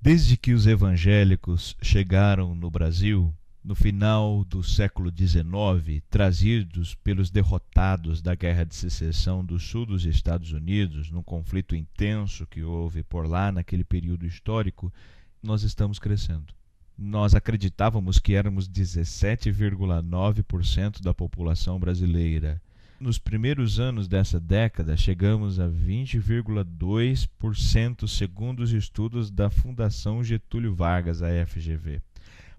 Desde que os evangélicos chegaram no Brasil, no final do século XIX, trazidos pelos derrotados da Guerra de Secessão do sul dos Estados Unidos, num conflito intenso que houve por lá naquele período histórico, nós estamos crescendo. Nós acreditávamos que éramos 17,9% da população brasileira. Nos primeiros anos dessa década, chegamos a 20,2% segundo os estudos da Fundação Getúlio Vargas, a FGV.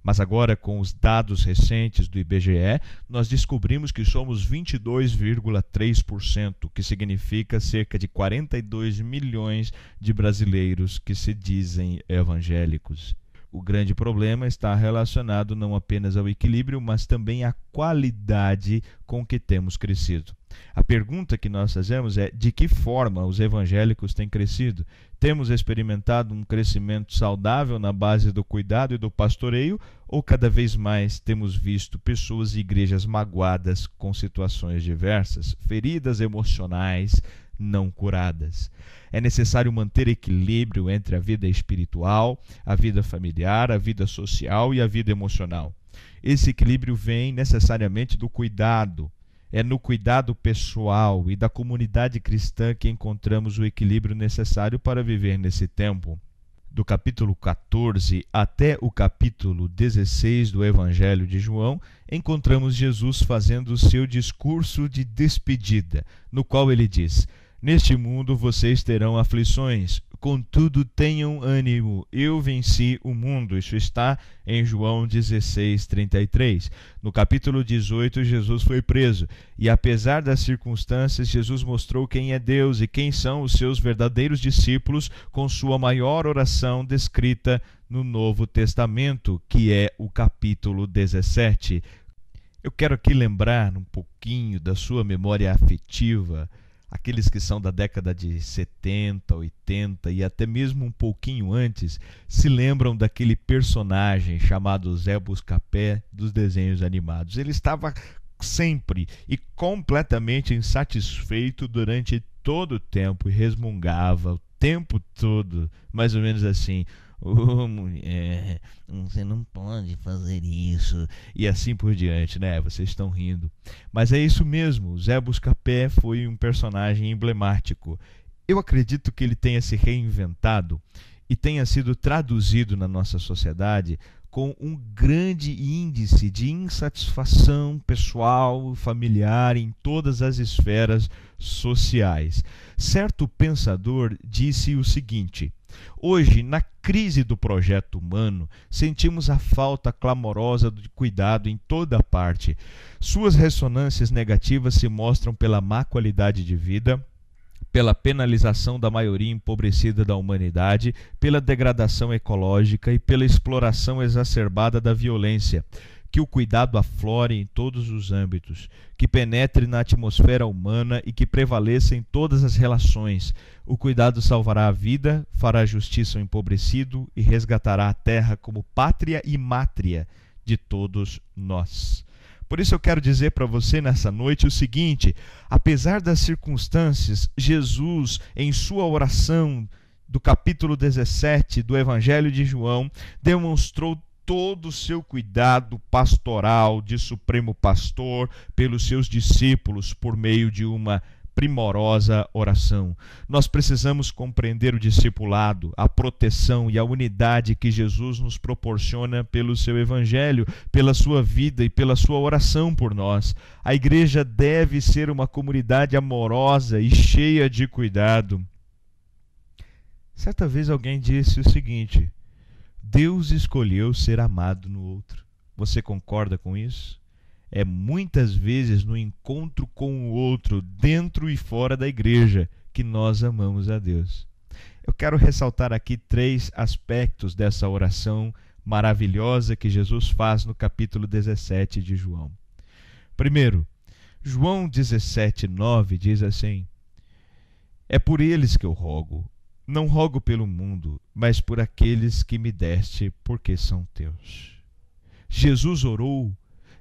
Mas agora, com os dados recentes do IBGE, nós descobrimos que somos 22,3%, que significa cerca de 42 milhões de brasileiros que se dizem evangélicos. O grande problema está relacionado não apenas ao equilíbrio, mas também à qualidade com que temos crescido. A pergunta que nós fazemos é: de que forma os evangélicos têm crescido? Temos experimentado um crescimento saudável na base do cuidado e do pastoreio, ou cada vez mais temos visto pessoas e igrejas magoadas com situações diversas, feridas emocionais não curadas? É necessário manter equilíbrio entre a vida espiritual, a vida familiar, a vida social e a vida emocional. Esse equilíbrio vem necessariamente do cuidado. É no cuidado pessoal e da comunidade cristã que encontramos o equilíbrio necessário para viver nesse tempo. Do capítulo 14 até o capítulo 16 do Evangelho de João, encontramos Jesus fazendo o seu discurso de despedida, no qual ele diz: "Neste mundo vocês terão aflições, contudo tenham ânimo, eu venci o mundo." Isso está em João 16:33. No capítulo 18, Jesus foi preso, e apesar das circunstâncias, Jesus mostrou quem é Deus e quem são os seus verdadeiros discípulos com sua maior oração descrita no Novo Testamento, que é o capítulo 17. Eu quero aqui lembrar um pouquinho da sua memória afetiva. Aqueles que são da década de 70, 80 e até mesmo um pouquinho antes, se lembram daquele personagem chamado Zé Buscapé dos desenhos animados. Ele estava sempre e completamente insatisfeito durante todo o tempo e resmungava o tempo todo, mais ou menos assim: "Ô, mulher, você não pode fazer isso", e assim por diante, né? Vocês estão rindo. Mas é isso mesmo, Zé Buscapé foi um personagem emblemático. Eu acredito que ele tenha se reinventado e tenha sido traduzido na nossa sociedade com um grande índice de insatisfação pessoal, familiar, em todas as esferas sociais. Certo pensador disse o seguinte: "Hoje, na crise do projeto humano, sentimos a falta clamorosa de cuidado em toda parte. Suas ressonâncias negativas se mostram pela má qualidade de vida, pela penalização da maioria empobrecida da humanidade, pela degradação ecológica e pela exploração exacerbada da violência. Que o cuidado aflore em todos os âmbitos, que penetre na atmosfera humana e que prevaleça em todas as relações. O cuidado salvará a vida, fará justiça ao empobrecido e resgatará a terra como pátria e mátria de todos nós." Por isso eu quero dizer para você nessa noite o seguinte: apesar das circunstâncias, Jesus, em sua oração do capítulo 17 do Evangelho de João, demonstrou todo o seu cuidado pastoral de supremo pastor pelos seus discípulos por meio de uma primorosa oração. Nós precisamos compreender o discipulado, a proteção e a unidade que Jesus nos proporciona pelo seu evangelho, pela sua vida e pela sua oração por nós. A igreja deve ser uma comunidade amorosa e cheia de cuidado. Certa vez alguém disse o seguinte: Deus escolheu ser amado no outro. Você concorda com isso? É muitas vezes no encontro com o outro, dentro e fora da igreja, que nós amamos a Deus. Eu quero ressaltar aqui 3 aspectos dessa oração maravilhosa que Jesus faz no capítulo 17 de João. Primeiro, João 17:9 diz assim: "É por eles que eu rogo. Não rogo pelo mundo, mas por aqueles que me deste, porque são teus." Jesus orou,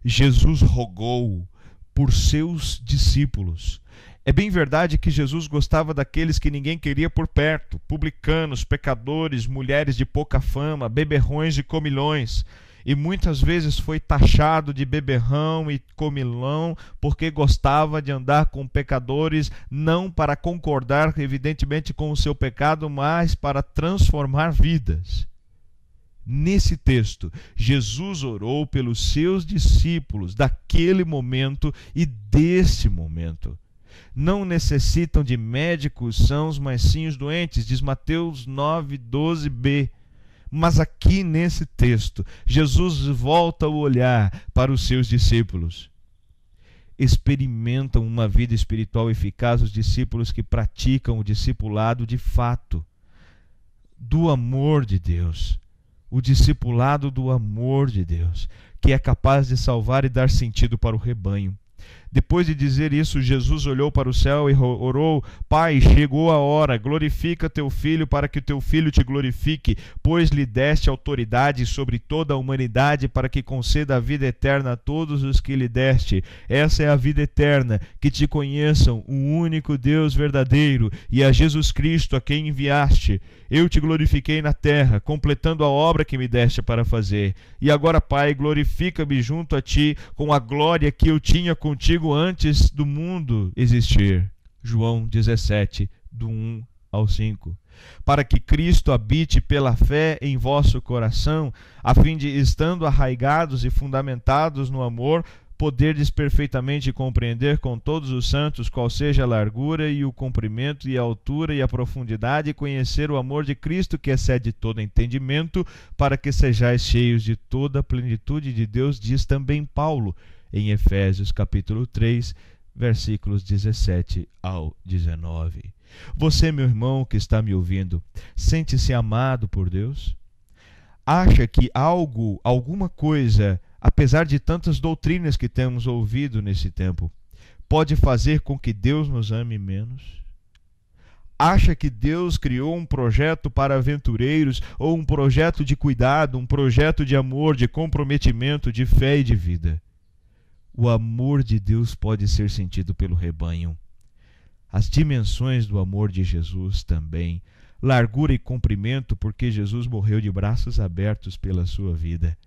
Jesus rogou por seus discípulos. É bem verdade que Jesus gostava daqueles que ninguém queria por perto, publicanos, pecadores, mulheres de pouca fama, beberrões e comilões. E muitas vezes foi taxado de beberrão e comilão porque gostava de andar com pecadores, não para concordar evidentemente com o seu pecado, mas para transformar vidas. Nesse texto, Jesus orou pelos seus discípulos daquele momento e desse momento. Não necessitam de médicos sãos, mas sim os doentes, diz Mateus 9:12b. Mas aqui nesse texto, Jesus volta o olhar para os seus discípulos. Experimentam uma vida espiritual eficaz os discípulos que praticam o discipulado de fato, do amor de Deus. O discipulado do amor de Deus, que é capaz de salvar e dar sentido para o rebanho. Depois de dizer isso, Jesus olhou para o céu e orou: Pai, chegou a hora, glorifica teu filho para que o teu filho te glorifique, pois lhe deste autoridade sobre toda a humanidade para que conceda a vida eterna a todos os que lhe deste. Essa é a vida eterna, que te conheçam, o único Deus verdadeiro, e a Jesus Cristo a quem enviaste. Eu te glorifiquei na terra, completando a obra que me deste para fazer. E agora, Pai, glorifica-me junto a ti com a glória que eu tinha contigo antes do mundo existir. João 17, do 1 ao 5. Para que Cristo habite pela fé em vosso coração, a fim de, estando arraigados e fundamentados no amor, poderdes perfeitamente compreender com todos os santos qual seja a largura e o comprimento e a altura e a profundidade, e conhecer o amor de Cristo que excede todo entendimento, para que sejais cheios de toda a plenitude de Deus, diz também Paulo, em Efésios capítulo 3, versículos 17 ao 19. Você, meu irmão que está me ouvindo, sente-se amado por Deus? Acha que alguma coisa, apesar de tantas doutrinas que temos ouvido nesse tempo, pode fazer com que Deus nos ame menos? Acha que Deus criou um projeto para aventureiros, ou um projeto de cuidado, um projeto de amor, de comprometimento, de fé e de vida? O amor de Deus pode ser sentido pelo rebanho. As dimensões do amor de Jesus também. Largura e comprimento, porque Jesus morreu de braços abertos pela sua vida,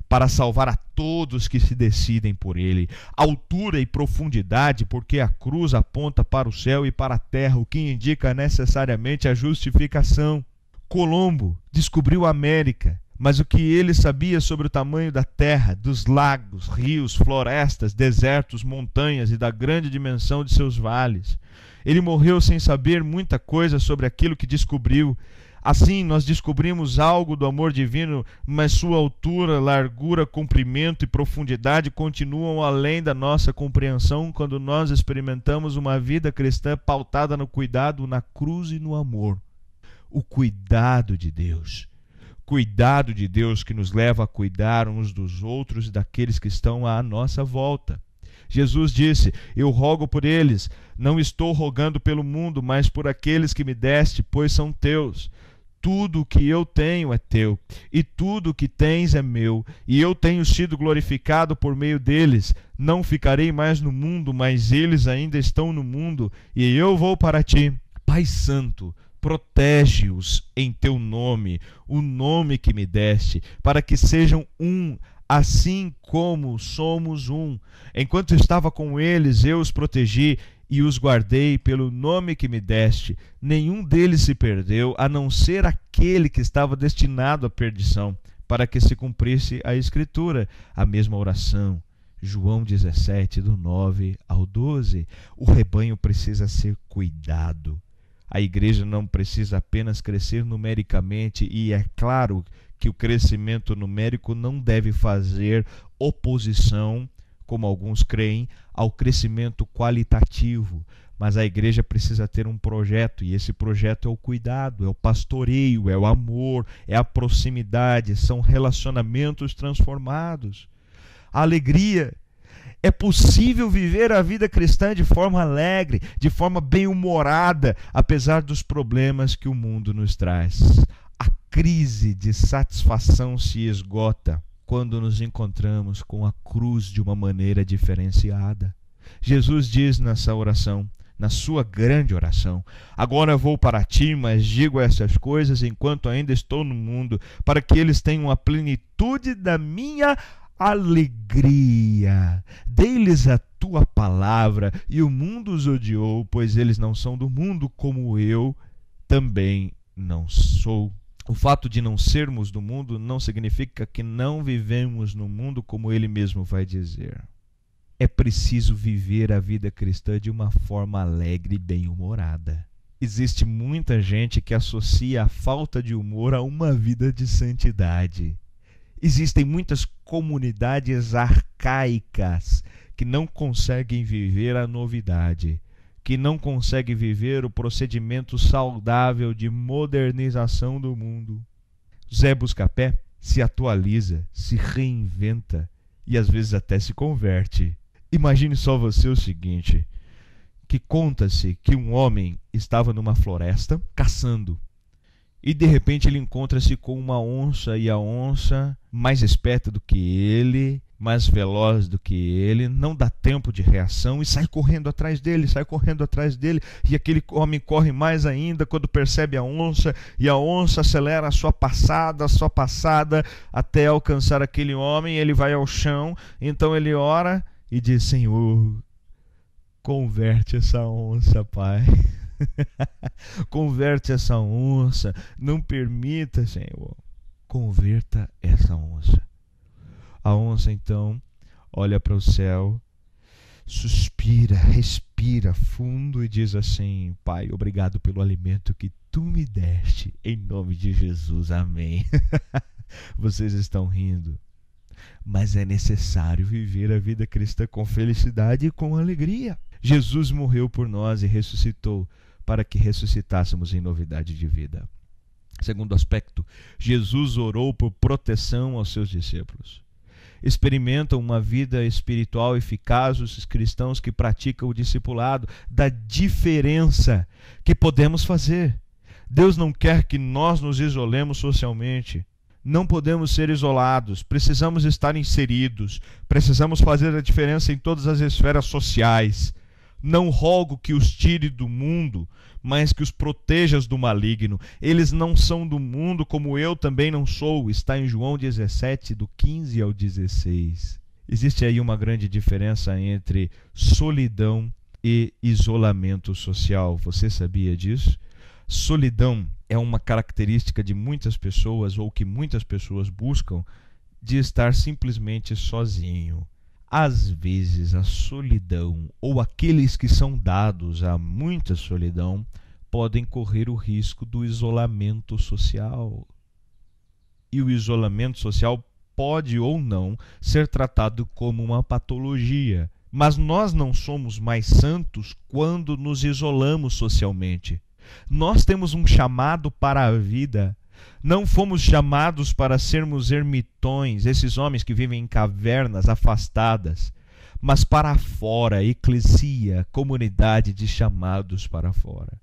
para salvar a todos que se decidem por ele. Altura e profundidade, porque a cruz aponta para o céu e para a terra, o que indica necessariamente a justificação. Colombo descobriu a América, mas o que ele sabia sobre o tamanho da terra, dos lagos, rios, florestas, desertos, montanhas e da grande dimensão de seus vales? Ele morreu sem saber muita coisa sobre aquilo que descobriu. Assim, nós descobrimos algo do amor divino, mas sua altura, largura, comprimento e profundidade continuam além da nossa compreensão quando nós experimentamos uma vida cristã pautada no cuidado, na cruz e no amor. O cuidado de Deus. Cuidado de Deus que nos leva a cuidar uns dos outros e daqueles que estão à nossa volta. Jesus disse: eu rogo por eles, não estou rogando pelo mundo, mas por aqueles que me deste, pois são teus. Tudo o que eu tenho é teu, e tudo o que tens é meu, e eu tenho sido glorificado por meio deles. Não ficarei mais no mundo, mas eles ainda estão no mundo, e eu vou para ti. Pai Santo, protege-os em teu nome, o nome que me deste, para que sejam um, assim como somos um. Enquanto estava com eles, eu os protegi e os guardei pelo nome que me deste. Nenhum deles se perdeu, a não ser aquele que estava destinado à perdição, para que se cumprisse a Escritura, a mesma oração. João 17, do 9 ao 12. O rebanho precisa ser cuidado. A igreja não precisa apenas crescer numericamente, e é claro que o crescimento numérico não deve fazer oposição, como alguns creem, ao crescimento qualitativo. Mas a igreja precisa ter um projeto, e esse projeto é o cuidado, é o pastoreio, é o amor, é a proximidade, são relacionamentos transformados. A alegria. É possível viver a vida cristã de forma alegre, de forma bem-humorada, apesar dos problemas que o mundo nos traz. A crise de satisfação se esgota quando nos encontramos com a cruz de uma maneira diferenciada. Jesus diz nessa oração: na sua grande oração. Agora vou para ti, mas digo essas coisas enquanto ainda estou no mundo, para que eles tenham a plenitude da minha alegria. Dei-lhes a tua palavra, e o mundo os odiou, pois eles não são do mundo, como eu também não sou. O fato de não sermos do mundo não significa que não vivemos no mundo, como ele mesmo vai dizer. É preciso viver a vida cristã de uma forma alegre e bem-humorada. Existe muita gente que associa a falta de humor a uma vida de santidade. Existem muitas comunidades arcaicas que não conseguem viver a novidade, que não conseguem viver o procedimento saudável de modernização do mundo. Zé Buscapé se atualiza, se reinventa e às vezes até se converte. Imagine só você o seguinte, que conta-se que um homem estava numa floresta caçando e de repente ele encontra-se com uma onça, e a onça, mais esperta do que ele, mais veloz do que ele, não dá tempo de reação e sai correndo atrás dele, e aquele homem corre mais ainda quando percebe a onça, e a onça acelera a sua passada até alcançar aquele homem. Ele vai ao chão, então ele ora e diz: Senhor, converte essa onça, Pai. Converte essa onça, não permita, Senhor, converta essa onça. A onça então olha para o céu, suspira, respira fundo e diz assim: Pai, obrigado pelo alimento que tu me deste, em nome de Jesus, amém. Vocês estão rindo, mas é necessário viver a vida cristã com felicidade e com alegria. Jesus morreu por nós e ressuscitou para que ressuscitássemos em novidade de vida. Segundo aspecto, Jesus orou por proteção aos seus discípulos. Experimentam uma vida espiritual eficaz os cristãos que praticam o discipulado, da diferença que podemos fazer. Deus não quer que nós nos isolemos socialmente. Não podemos ser isolados, precisamos estar inseridos, precisamos fazer a diferença em todas as esferas sociais. Não rogo que os tire do mundo, mas que os protejas do maligno. Eles não são do mundo, como eu também não sou. Está em João 17, do 15 ao 16. Existe aí uma grande diferença entre solidão e isolamento social. Você sabia disso? Solidão é uma característica de muitas pessoas, ou que muitas pessoas buscam, de estar simplesmente sozinho. Às vezes a solidão, ou aqueles que são dados a muita solidão, podem correr o risco do isolamento social. E o isolamento social pode ou não ser tratado como uma patologia. Mas nós não somos mais santos quando nos isolamos socialmente. Nós temos um chamado para a vida. Não fomos chamados para sermos ermitões, esses homens que vivem em cavernas afastadas, mas para fora, eclesia, comunidade de chamados para fora.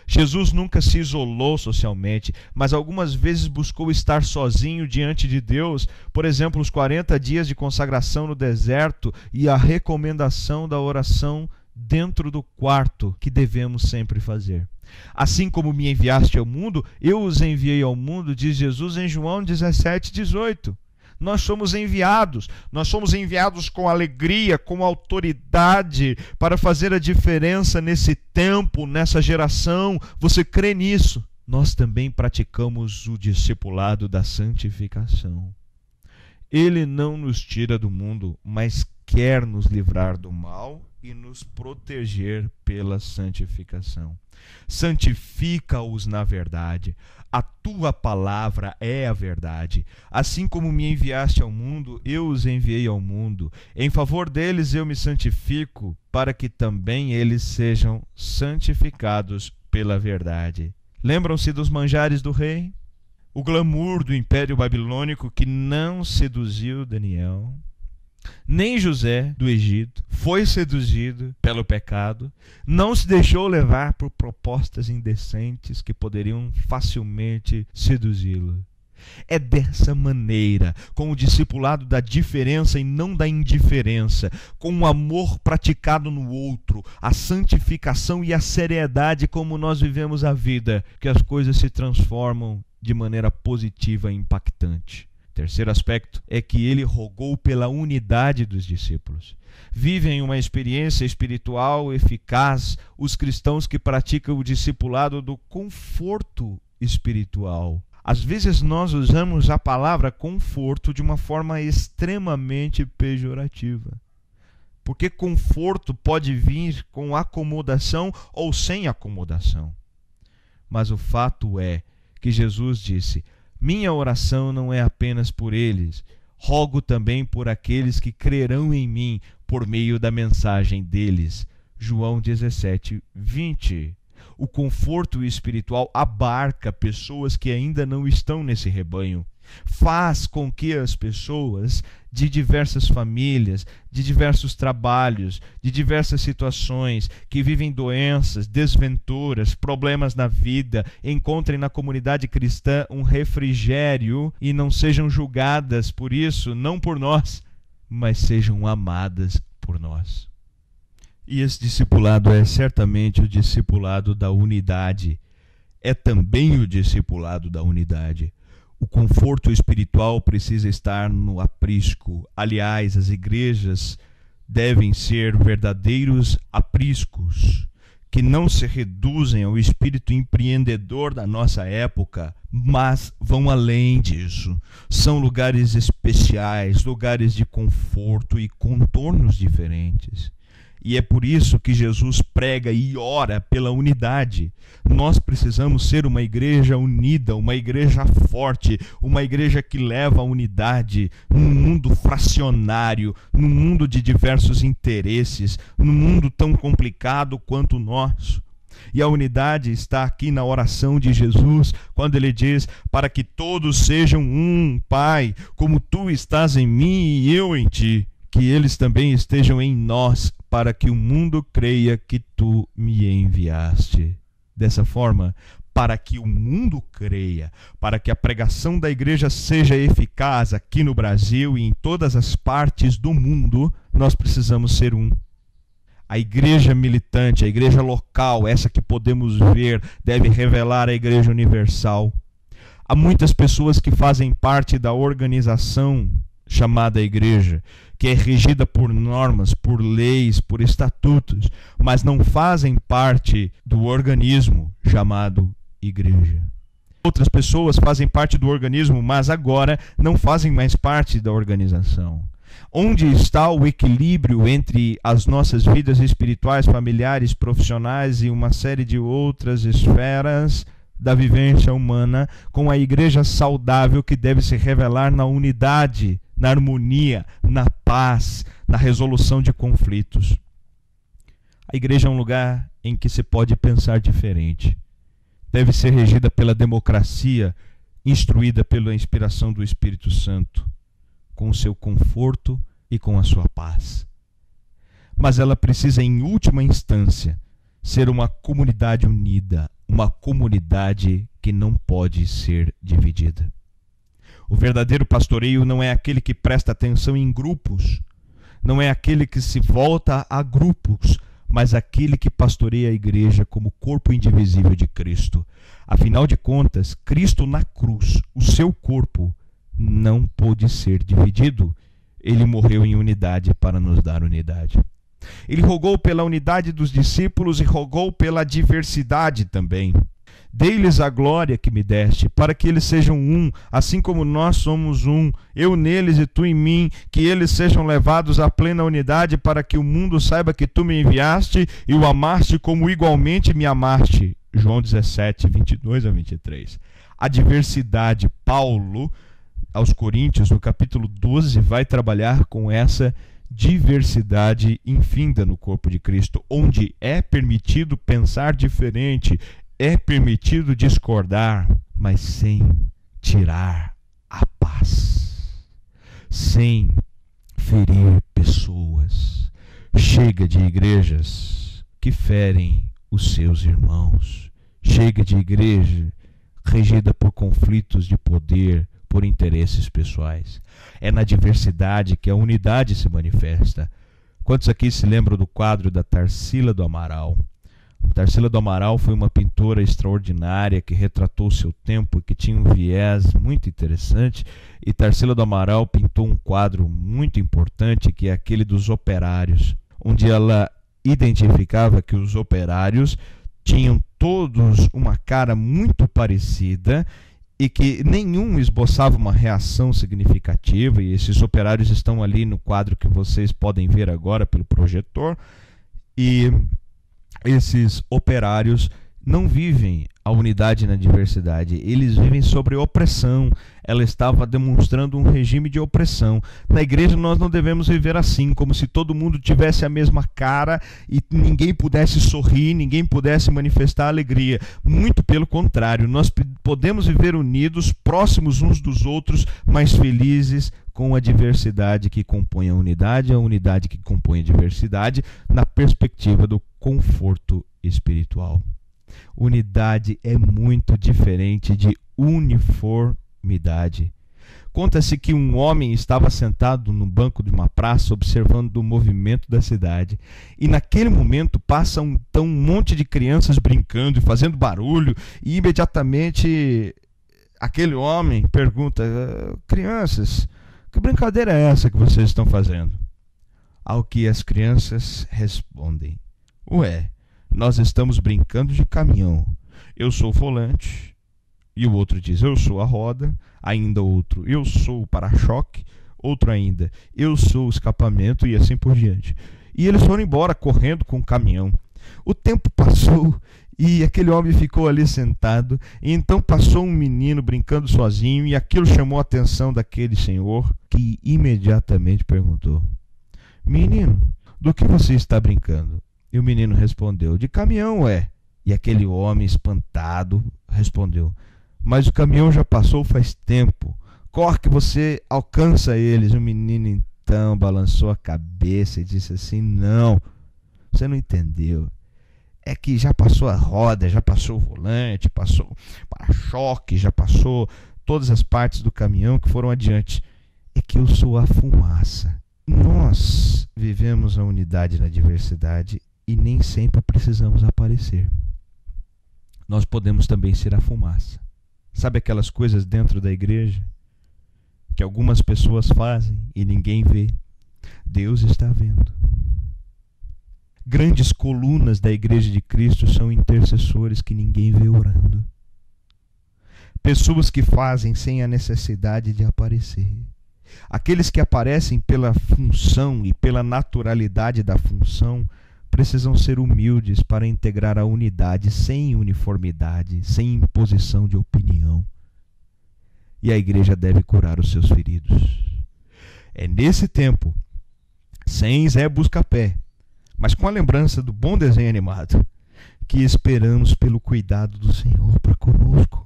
Jesus nunca se isolou socialmente, mas algumas vezes buscou estar sozinho diante de Deus. Por exemplo, os 40 dias de consagração no deserto e a recomendação da oração dentro do quarto que devemos sempre fazer. Assim como me enviaste ao mundo, eu os enviei ao mundo, diz Jesus em João 17, 18. Nós somos enviados com alegria, com autoridade para fazer a diferença nesse tempo, nessa geração. Você crê nisso? Nós também praticamos o discipulado da santificação. Ele não nos tira do mundo, mas quer nos livrar do mal e nos proteger pela santificação. Santifica-os na verdade. A tua palavra é a verdade. Assim como me enviaste ao mundo, eu os enviei ao mundo. Em favor deles eu me santifico, para que também eles sejam santificados pela verdade. Lembram-se dos manjares do rei? O glamour do Império Babilônico que não seduziu Daniel. Nem José do Egito foi seduzido pelo pecado, não se deixou levar por propostas indecentes que poderiam facilmente seduzi-lo. É dessa maneira, com o discipulado da diferença e não da indiferença, com o amor praticado no outro, a santificação e a seriedade como nós vivemos a vida, que as coisas se transformam de maneira positiva e impactante. Terceiro aspecto é que ele rogou pela unidade dos discípulos. Vivem uma experiência espiritual eficaz os cristãos que praticam o discipulado do conforto espiritual. Às vezes nós usamos a palavra conforto de uma forma extremamente pejorativa. Porque conforto pode vir com acomodação ou sem acomodação. Mas o fato é que Jesus disse: minha oração não é apenas por eles, rogo também por aqueles que crerão em mim por meio da mensagem deles. João 17, 20. O conforto espiritual abarca pessoas que ainda não estão nesse rebanho. Faz com que as pessoas de diversas famílias, de diversos trabalhos, de diversas situações, que vivem doenças, desventuras, problemas na vida, encontrem na comunidade cristã um refrigério e não sejam julgadas por isso, não por nós, mas sejam amadas por nós. E esse discipulado é certamente o discipulado da unidade. É também o discipulado da unidade. O conforto espiritual precisa estar no aprisco. Aliás, as igrejas devem ser verdadeiros apriscos, que não se reduzem ao espírito empreendedor da nossa época, mas vão além disso. São lugares especiais, lugares de conforto e contornos diferentes. E é por isso que Jesus prega e ora pela unidade. Nós precisamos ser uma igreja unida, uma igreja forte, uma igreja que leva a unidade num mundo fracionário, num mundo de diversos interesses, num mundo tão complicado quanto o nosso. E a unidade está aqui na oração de Jesus, quando ele diz: para que todos sejam um, Pai, como tu estás em mim e eu em ti, que eles também estejam em nós, para que o mundo creia que tu me enviaste. Dessa forma, para que o mundo creia, para que a pregação da igreja seja eficaz aqui no Brasil e em todas as partes do mundo, nós precisamos ser um. A igreja militante, a igreja local, essa que podemos ver, deve revelar a igreja universal. Há muitas pessoas que fazem parte da organização chamada igreja, que é regida por normas, por leis, por estatutos, mas não fazem parte do organismo chamado igreja. Outras pessoas fazem parte do organismo, mas agora não fazem mais parte da organização. Onde está o equilíbrio entre as nossas vidas espirituais, familiares, profissionais e uma série de outras esferas da vivência humana, com a igreja saudável que deve se revelar na unidade, na harmonia, na paz, na resolução de conflitos? A igreja é um lugar em que se pode pensar diferente. Deve ser regida pela democracia, instruída pela inspiração do Espírito Santo, com o seu conforto e com a sua paz. Mas ela precisa, em última instância, ser uma comunidade unida, uma comunidade que não pode ser dividida. O verdadeiro pastoreio não é aquele que presta atenção em grupos, não é aquele que se volta a grupos, mas aquele que pastoreia a igreja como corpo indivisível de Cristo. Afinal de contas, Cristo na cruz, o seu corpo, não pôde ser dividido. Ele morreu em unidade para nos dar unidade. Ele rogou pela unidade dos discípulos e rogou pela diversidade também. Dei-lhes a glória que me deste, para que eles sejam um, assim como nós somos um, eu neles e tu em mim, que eles sejam levados à plena unidade, para que o mundo saiba que tu me enviaste e o amaste como igualmente me amaste. João 17, 22 a 23. A diversidade, Paulo, aos Coríntios, no capítulo 12, vai trabalhar com essa diversidade infinda no corpo de Cristo, onde é permitido pensar diferente, é permitido discordar, mas sem tirar a paz, sem ferir pessoas. Chega de igrejas que ferem os seus irmãos. Chega de igreja regida por conflitos de poder, por interesses pessoais. É na diversidade que a unidade se manifesta. Quantos aqui se lembram do quadro da Tarsila do Amaral? Tarsila do Amaral foi uma pintora extraordinária que retratou o seu tempo e que tinha um viés muito interessante. E Tarsila do Amaral pintou um quadro muito importante, que é aquele dos operários, onde ela identificava que os operários tinham todos uma cara muito parecida e que nenhum esboçava uma reação significativa. E esses operários estão ali no quadro que vocês podem ver agora pelo projetor. E esses operários não vivem a unidade na diversidade, eles vivem sobre opressão. Ela estava demonstrando um regime de opressão. Na igreja nós não devemos viver assim, como se todo mundo tivesse a mesma cara e ninguém pudesse sorrir, ninguém pudesse manifestar alegria. Muito pelo contrário, nós podemos viver unidos, próximos uns dos outros, mas felizes com a diversidade que compõe a unidade que compõe a diversidade, na perspectiva do conforto espiritual. Unidade é muito diferente de uniformidade. Conta-se que um homem estava sentado no banco de uma praça observando o movimento da cidade. E naquele momento passa um monte de crianças brincando e fazendo barulho. E imediatamente aquele homem pergunta: crianças, que brincadeira é essa que vocês estão fazendo? Ao que as crianças respondem: ué, nós estamos brincando de caminhão. Eu sou o volante. E o outro diz: eu sou a roda. Ainda outro: eu sou o para-choque. Outro ainda: eu sou o escapamento. E assim por diante. E eles foram embora correndo com o caminhão. O tempo passou e aquele homem ficou ali sentado. E então passou um menino brincando sozinho. E aquilo chamou a atenção daquele senhor, que imediatamente perguntou: menino, do que você está brincando? E o menino respondeu: de caminhão, é. E aquele homem espantado respondeu: mas o caminhão já passou faz tempo. Corre que você alcança eles. O menino então balançou a cabeça e disse assim: não, você não entendeu. É que já passou a roda, já passou o volante, passou o para-choque, já passou todas as partes do caminhão que foram adiante. É que eu sou a fumaça. Nós vivemos a unidade na diversidade e nem sempre precisamos aparecer. Nós podemos também ser a fumaça. Sabe aquelas coisas dentro da igreja que algumas pessoas fazem e ninguém vê? Deus está vendo. Grandes colunas da igreja de Cristo são intercessores que ninguém vê orando. Pessoas que fazem sem a necessidade de aparecer. Aqueles que aparecem pela função e pela naturalidade da função precisam ser humildes para integrar a unidade sem uniformidade, sem imposição de opinião. E a igreja deve curar os seus feridos. É nesse tempo, sem Zé Buscapé, mas com a lembrança do bom desenho animado, que esperamos pelo cuidado do Senhor para conosco.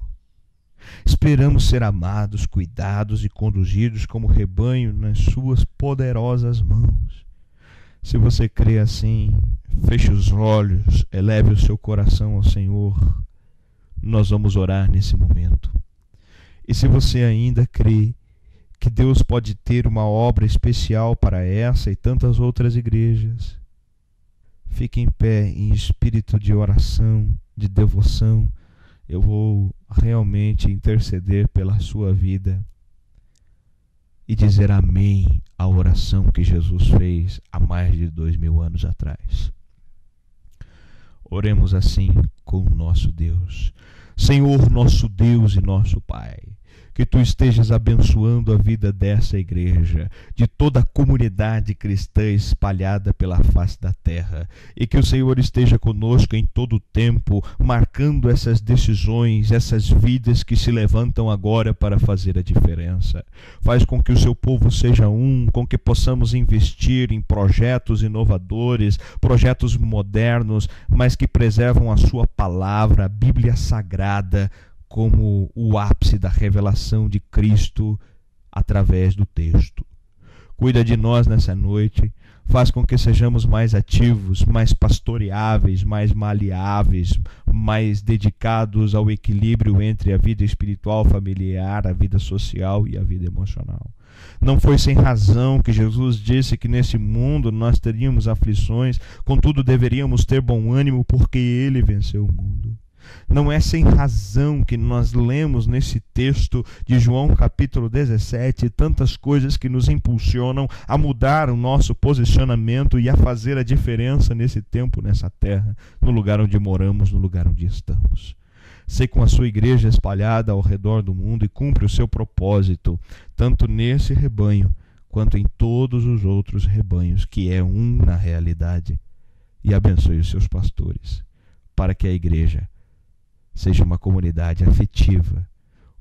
Esperamos ser amados, cuidados e conduzidos como rebanho nas suas poderosas mãos. Se você crê assim, feche os olhos, eleve o seu coração ao Senhor. Nós vamos orar nesse momento. E se você ainda crê que Deus pode ter uma obra especial para essa e tantas outras igrejas, fique em pé em espírito de oração, de devoção. Eu vou realmente interceder pela sua vida e dizer amém à oração que Jesus fez há mais de 2000 anos atrás. Oremos assim com o nosso Deus. Senhor, nosso Deus e nosso Pai, que Tu estejas abençoando a vida dessa igreja, de toda a comunidade cristã espalhada pela face da terra, e que o Senhor esteja conosco em todo o tempo, marcando essas decisões, essas vidas que se levantam agora para fazer a diferença. Faz com que o Seu povo seja um, com que possamos investir em projetos inovadores, projetos modernos, mas que preservam a Sua palavra, a Bíblia Sagrada, como o ápice da revelação de Cristo através do texto. Cuida de nós nessa noite, faz com que sejamos mais ativos, mais pastoreáveis, mais maleáveis, mais dedicados ao equilíbrio entre a vida espiritual, familiar, a vida social e a vida emocional. Não foi sem razão que Jesus disse que nesse mundo nós teríamos aflições, contudo deveríamos ter bom ânimo porque Ele venceu o mundo. Não é sem razão que nós lemos nesse texto de João capítulo 17 tantas coisas que nos impulsionam a mudar o nosso posicionamento e a fazer a diferença nesse tempo, nessa terra, no lugar onde moramos, no lugar onde estamos. Sei com a sua igreja espalhada ao redor do mundo e cumpre o seu propósito, tanto nesse rebanho quanto em todos os outros rebanhos, que é um na realidade. E abençoe os seus pastores, para que a igreja seja uma comunidade afetiva,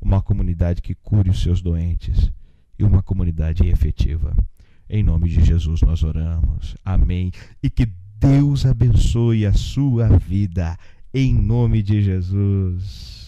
uma comunidade que cure os seus doentes e uma comunidade efetiva. Em nome de Jesus nós oramos. Amém. E que Deus abençoe a sua vida. Em nome de Jesus.